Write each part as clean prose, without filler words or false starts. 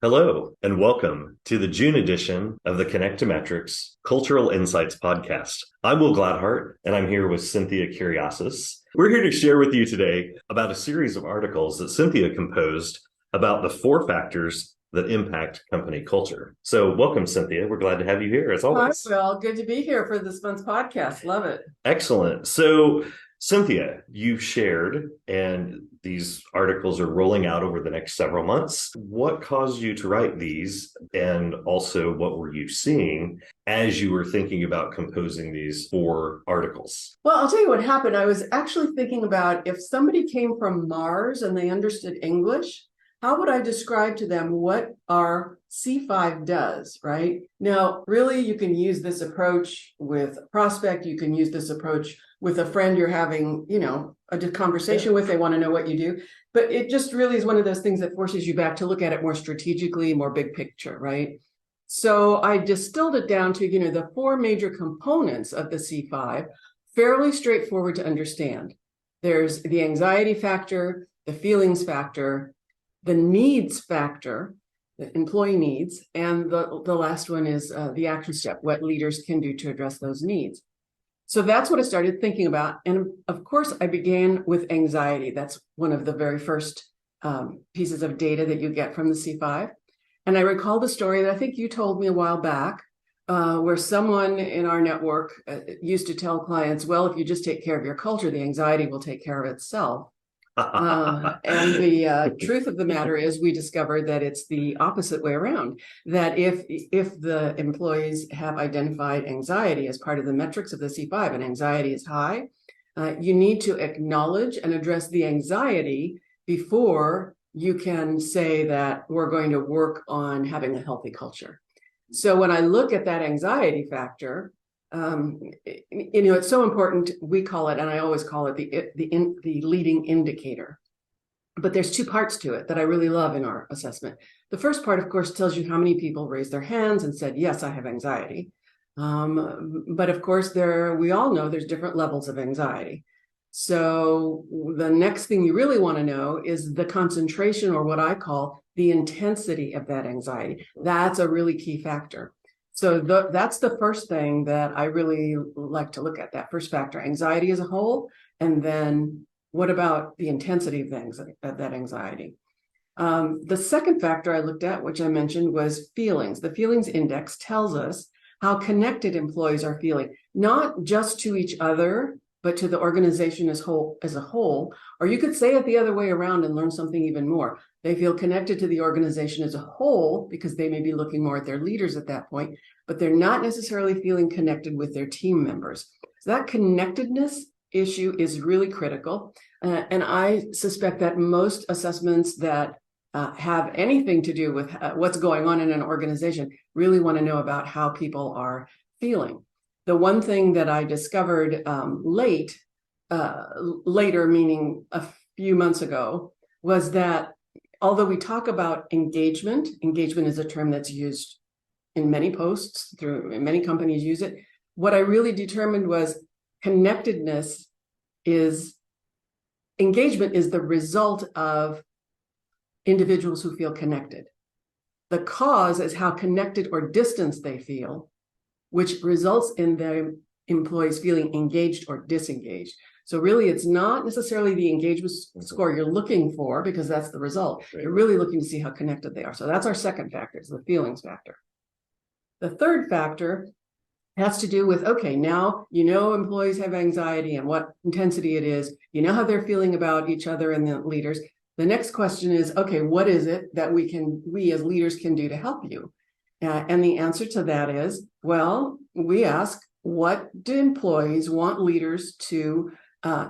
Hello, and welcome to the June edition of the Connectedness Cultural Insights podcast. I'm Will Gladhart, and I'm here with Cynthia Curiasis. We're here to share with you today about a series of articles that Cynthia composed about the 4 factors that impact company culture. So welcome, Cynthia. We're glad to have you here, as Hi, always. Will. Good to be here for this month's podcast. Love it. Excellent. So, Cynthia, you shared, and these articles are rolling out over the next several months. What caused you to write these? And also, what were you seeing as you were thinking about composing these 4 articles? Well, I'll tell you what happened. I was actually thinking about if somebody came from Mars and they understood English, how would I describe to them what our C5 does, right? Now, really, you can use this approach with a prospect. You can use this approach with a friend you're having, a conversation with. They want to know what you do. But it just really is one of those things that forces you back to look at it more strategically, more big picture, right? So I distilled it down to, the 4 major components of the C5, fairly straightforward to understand. There's the anxiety factor, the feelings factor, the needs factor, the employee needs, and the last one is the action step, what leaders can do to address those needs. So that's what I started thinking about. And of course, I began with anxiety. That's one of the very first pieces of data that you get from the C5. And I recall the story that I think you told me a while back, where someone in our network used to tell clients, well, if you just take care of your culture, the anxiety will take care of itself. And the truth of the matter is we discovered that it's the opposite way around, that if the employees have identified anxiety as part of the metrics of the C5 and anxiety is high, you need to acknowledge and address the anxiety before you can say that we're going to work on having a healthy culture. So when I look at that anxiety factor, it's so important. We call it, and I always call it the leading indicator. But there's 2 parts to it that I really love in our assessment. The first part, of course, tells you how many people raised their hands and said, yes, I have anxiety. But of course, we all know there's different levels of anxiety. So the next thing you really want to know is the concentration, or what I call the intensity of that anxiety. That's a really key factor. So that's the first thing that I really like to look at, that first factor, anxiety as a whole. And then what about the intensity of that anxiety? The second factor I looked at, which I mentioned, was feelings. The feelings index tells us how connected employees are feeling, not just to each other, but to the organization as a whole. Or you could say it the other way around and learn something even more. They feel connected to the organization as a whole because they may be looking more at their leaders at that point, but they're not necessarily feeling connected with their team members. So that connectedness issue is really critical. And I suspect that most assessments that have anything to do with what's going on in an organization really want to know about how people are feeling. The one thing that I discovered later, meaning a few months ago, was that although we talk about engagement is a term that's used in many posts, many companies use it. What I really determined was engagement is the result of individuals who feel connected. The cause is how connected or distant they feel, which results in their employees feeling engaged or disengaged. So really, it's not necessarily the engagement score you're looking for, because that's the result. Right. You're really looking to see how connected they are. So that's our second factor, is the feelings factor. The third factor has to do with, okay, now employees have anxiety and what intensity it is. You know how they're feeling about each other and the leaders. The next question is, okay, what is it that we as leaders can do to help you? And the answer to that is, well, we ask, what do employees want leaders to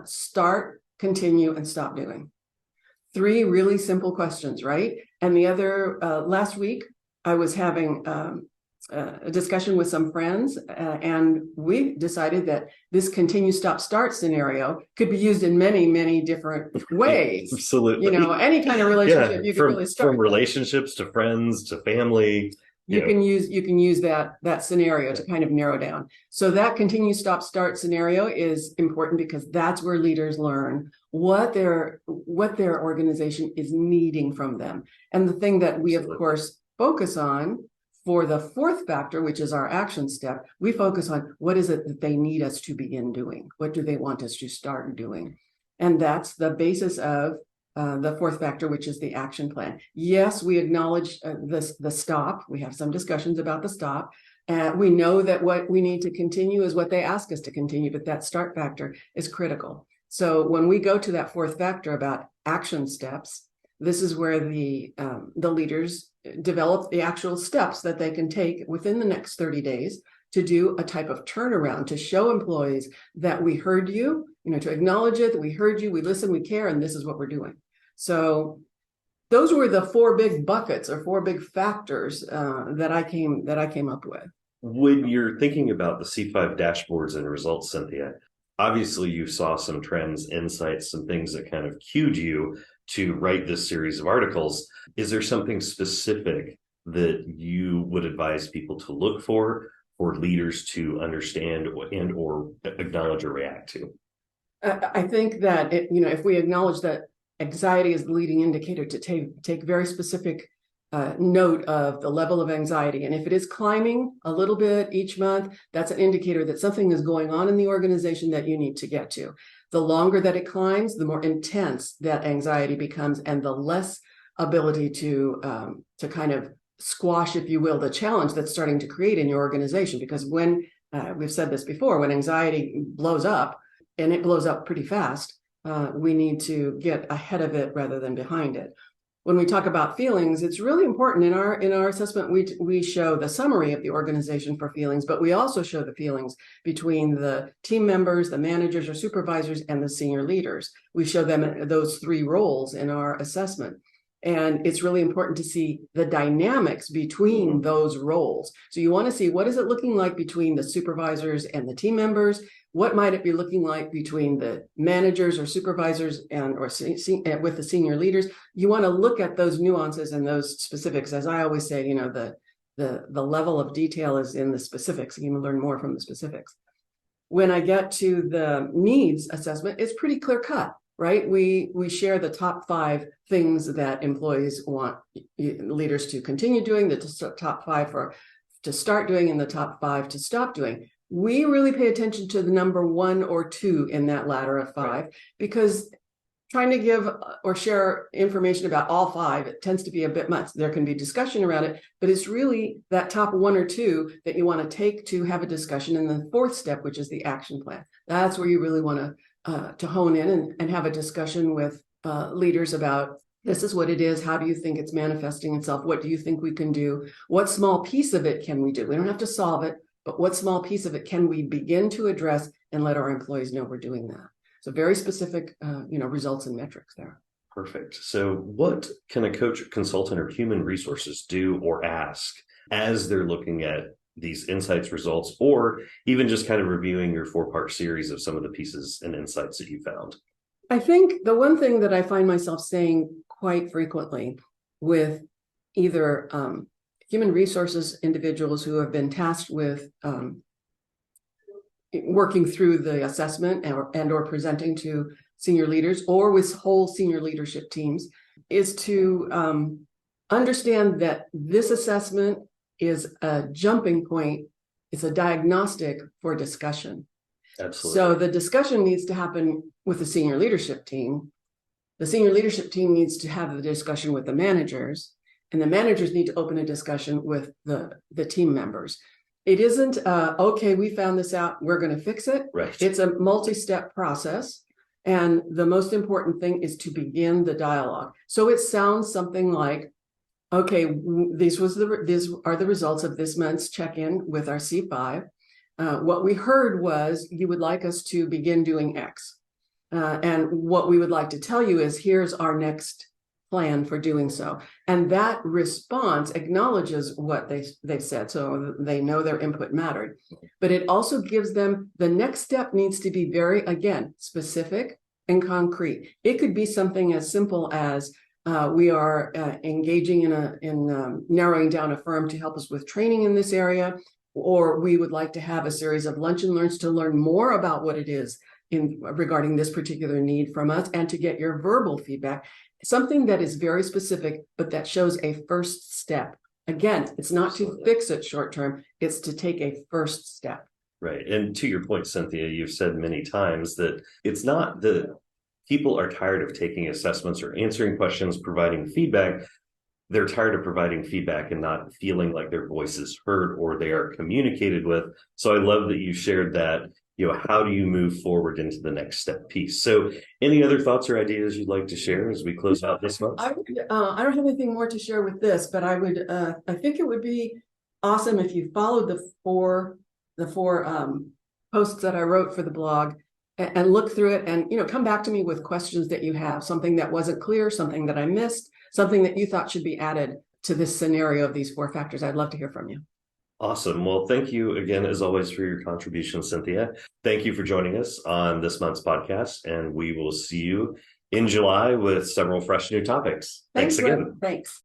start, continue, and stop doing? 3 really simple questions, right? And the other, last week, I was having a discussion with some friends, and we decided that this continue, stop, start scenario could be used in many, many different ways. Absolutely. Any kind of relationship you could really start. From relationships to friends to family. You can use that scenario to kind of narrow down. So that continue, stop, start scenario is important because that's where leaders learn what their organization is needing from them. And the thing that we, of course, focus on for the fourth factor, which is our action step, we focus on what is it that they need us to begin doing? What do they want us to start doing? And that's the basis of the fourth factor, which is the action plan. Yes, we acknowledge the stop. We have some discussions about the stop. We know that what we need to continue is what they ask us to continue, but that start factor is critical. So when we go to that fourth factor about action steps, this is where the leaders develop the actual steps that they can take within the next 30 days to do a type of turnaround, to show employees that we heard you, to acknowledge it, that we heard you, we listen, we care, and this is what we're doing. So those were the four big buckets or four big factors that I came up with. When you're thinking about the C5 dashboards and results, Cynthia, obviously you saw some trends, insights, some things that kind of cued you to write this series of articles. Is there something specific that you would advise people to look for leaders to understand and or acknowledge or react to? I think that if we acknowledge that anxiety is the leading indicator, to take very specific note of the level of anxiety. And if it is climbing a little bit each month, that's an indicator that something is going on in the organization that you need to get to. The longer that it climbs, the more intense that anxiety becomes, and the less ability to kind of squash, if you will, the challenge that's starting to create in your organization. Because when we've said this before, when anxiety blows up, and it blows up pretty fast, we need to get ahead of it rather than behind it. When we talk about feelings, it's really important in our assessment. We show the summary of the organization for feelings, but we also show the feelings between the team members, the managers or supervisors, and the senior leaders. We show them those three roles in our assessment. And it's really important to see the dynamics between those roles. So you want to see, what is it looking like between the supervisors and the team members? What might it be looking like between the managers or supervisors or with the senior leaders? You want to look at those nuances and those specifics. As I always say, the level of detail is in the specifics. You can learn more from the specifics. When I get to the needs assessment, it's pretty clear cut, right? We share the top 5 things that employees want leaders to continue doing, the top 5 to start doing, and the top 5 to stop doing. We really pay attention to the number 1 or 2 in that ladder of 5, right, because trying to give or share information about all 5, it tends to be a bit much. There can be discussion around it, but it's really that top 1 or 2 that you want to take to have a discussion. And the fourth step, which is the action plan, that's where you really want to hone in and have a discussion with leaders about, this is what it is. How do you think it's manifesting itself? What do you think we can do? What small piece of it can we do? We don't have to solve it, but what small piece of it can we begin to address and let our employees know we're doing that? So very specific, results and metrics there. Perfect. So what can a coach, consultant, or human resources do or ask as they're looking at these insights, results, or even just kind of reviewing your 4-part series of some of the pieces and insights that you found? I think the one thing that I find myself saying quite frequently with either human resources individuals who have been tasked with working through the assessment and or presenting to senior leaders, or with whole senior leadership teams, is to understand that this assessment is a jumping point. It's a diagnostic for discussion. Absolutely. So the discussion needs to happen with the senior leadership team. The senior leadership team needs to have the discussion with the managers, and the managers need to open a discussion with the team members. It isn't, okay, we found this out, we're going to fix it. Right. It's a multi-step process. And the most important thing is to begin the dialogue. So it sounds something like, okay, these are the results of this month's check-in with our C5. What we heard was you would like us to begin doing X. And what we would like to tell you is, here's our next plan for doing so. And that response acknowledges what they said, so they know their input mattered. But it also gives them, the next step needs to be very, again, specific and concrete. It could be something as simple as, We are engaging in narrowing down a firm to help us with training in this area, or we would like to have a series of lunch and learns to learn more about what it is regarding this particular need from us, and to get your verbal feedback, something that is very specific, but that shows a first step. Again, it's not to fix it short term, it's to take a first step. Right. And to your point, Cynthia, you've said many times that it's not that people are tired of taking assessments or answering questions, providing feedback. They're tired of providing feedback and not feeling like their voice is heard or they are communicated with. So I love that you shared that, how do you move forward into the next step piece? So any other thoughts or ideas you'd like to share as we close out this month? I don't have anything more to share with this, but I think it would be awesome if you followed the four posts that I wrote for the blog and look through it and, come back to me with questions that you have, something that wasn't clear, something that I missed, something that you thought should be added to this scenario of these 4 factors. I'd love to hear from you. Awesome. Well, thank you again, as always, for your contribution, Cynthia. Thank you for joining us on this month's podcast, and we will see you in July with several fresh new topics. Thanks again. Thanks.